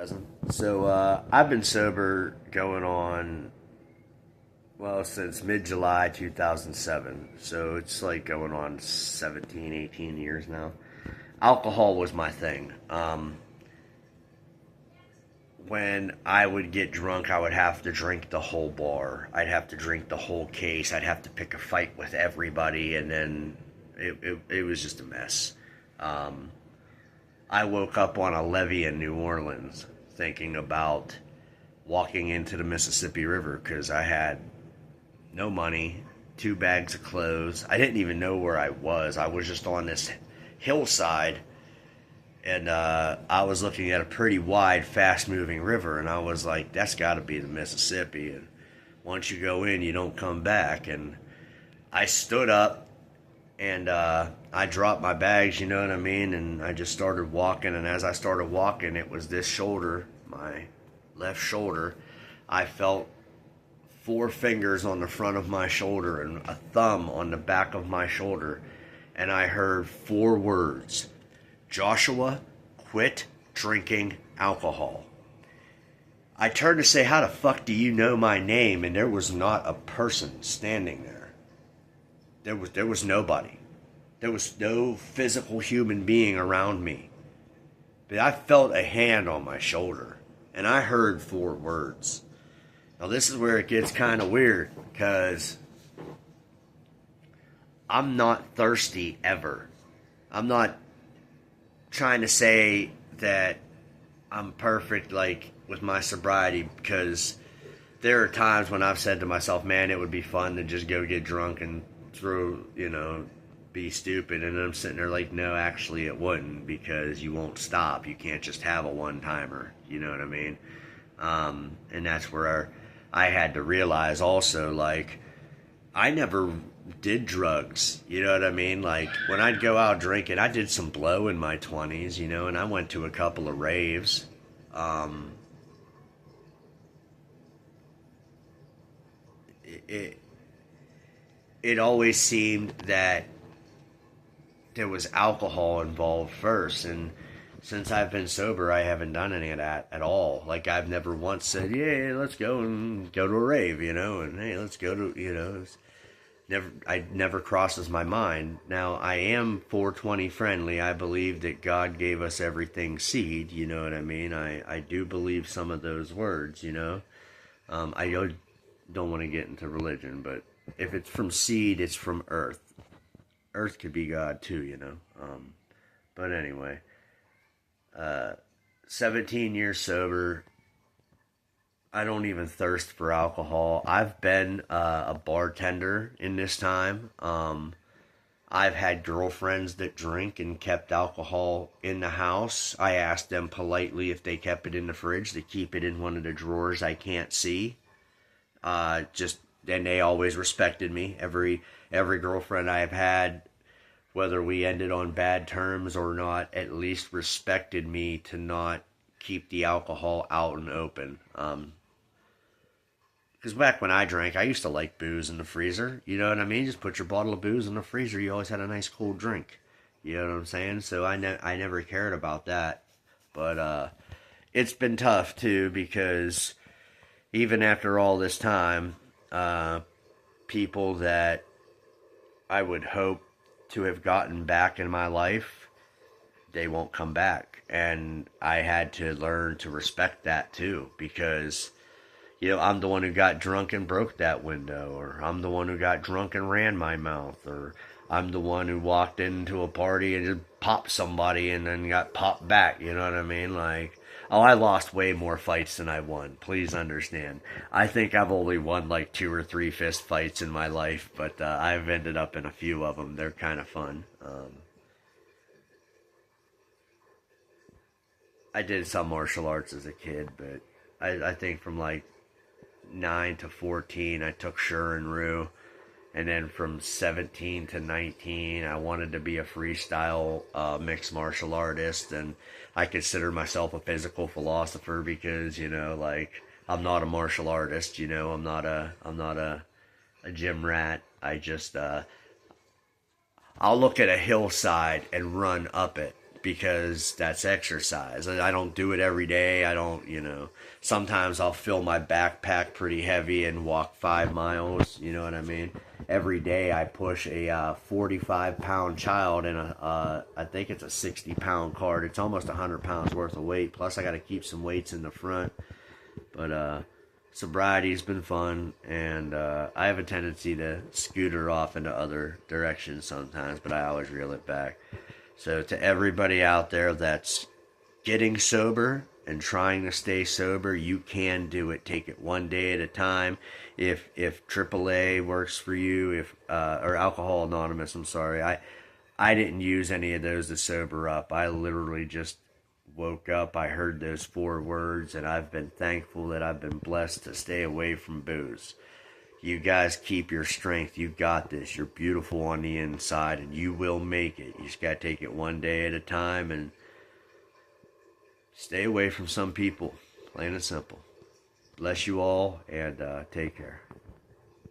I've been sober going on, well, since mid-July 2007. So it's like going on 17, 18 years now. Alcohol was my thing. When I would get drunk, I would have to drink the whole bar. I'd have to drink the whole case. I'd have to pick a fight with everybody, and then it was just a mess. Um, I woke up on a levee in New Orleans thinking about walking into the Mississippi River because I had no money, 2 bags of clothes. I didn't even know where I was. I was just on this hillside, and I was looking at a pretty wide, fast-moving river, and I was like, that's got to be the Mississippi. And once you go in, you don't come back. And I stood up, and I dropped my bags, you know what I mean? And I just started walking, and as I started walking, it was this shoulder, my left shoulder. I felt 4 fingers on the front of my shoulder and a thumb on the back of my shoulder, and I heard 4 words: Joshua, quit drinking alcohol. I turned to say, how the fuck do you know my name? And there was not a person standing there. There was nobody. There was no physical human being around me. But I felt a hand on my shoulder, and I heard 4 words. Now this is where it gets kind of weird, because I'm not thirsty ever. I'm not trying to say that I'm perfect, like, with my sobriety, because there are times when I've said to myself, man, it would be fun to just go get drunk and be stupid. And I'm sitting there like, no, actually it wouldn't, because you won't stop. You can't just have a one-timer, you know what I mean? And that's where I had to realize also, like, I never did drugs, you know what I mean? Like, when I'd go out drinking, I did some blow in my 20s, and I went to a couple of raves. It, it always seemed that there was alcohol involved first, and since I've been sober, I haven't done any of that at all. Like, I've never once said, yeah, let's go and go to a rave, and hey, let's go to, it never crosses my mind. Now, I am 420 friendly. I believe that God gave us everything seed, you know what I mean? I do believe some of those words, I don't want to get into religion, but if it's from seed, it's from earth. Earth could be God too, But anyway, 17 years sober. I don't even thirst for alcohol. I've been a bartender in this time. I've had girlfriends that drink and kept alcohol in the house. I asked them politely if they kept it in the fridge to keep it in one of the drawers I can't see. And they always respected me. Every girlfriend I've had, whether we ended on bad terms or not, at least respected me to not keep the alcohol out and open. Because back when I drank, I used to like booze in the freezer. You know what I mean? Just put your bottle of booze in the freezer. You always had a nice cold drink. You know what I'm saying? So I never cared about that. But it's been tough, too, because even after all this time, people that I would hope to have gotten back in my life, they won't come back. And I had to learn to respect that, too, because I'm the one who got drunk and broke that window, or I'm the one who got drunk and ran my mouth, or I'm the one who walked into a party and just popped somebody and then got popped back, you know what I mean? Like, oh, I lost way more fights than I won, please understand. I think I've only won like 2 or 3 fist fights in my life, but I've ended up in a few of them. They're kind of fun. I did some martial arts as a kid, but I think from like 9 to 14, I took Shurin-Ryu. And then from 17 to 19, I wanted to be a freestyle mixed martial artist. And I consider myself a physical philosopher because, I'm not a martial artist. I'm not a gym rat. I'll look at a hillside and run up it. because that's exercise. I don't do it every day. I don't, sometimes I'll fill my backpack pretty heavy and walk 5 miles, you know what I mean? Every day I push a 45-pound child in I think it's a 60-pound cart. It's almost 100 pounds worth of weight. Plus I got to keep some weights in the front. But sobriety's been fun, and I have a tendency to scooter off into other directions sometimes, but I always reel it back. So to everybody out there that's getting sober and trying to stay sober, you can do it. Take it one day at a time. If AAA works for you, or Alcohol Anonymous, I'm sorry, I didn't use any of those to sober up. I literally just woke up, I heard those 4 words, and I've been thankful that I've been blessed to stay away from booze. You guys keep your strength. You got this. You're beautiful on the inside, and you will make it. You just got to take it one day at a time and stay away from some people. Plain and simple. Bless you all, and take care.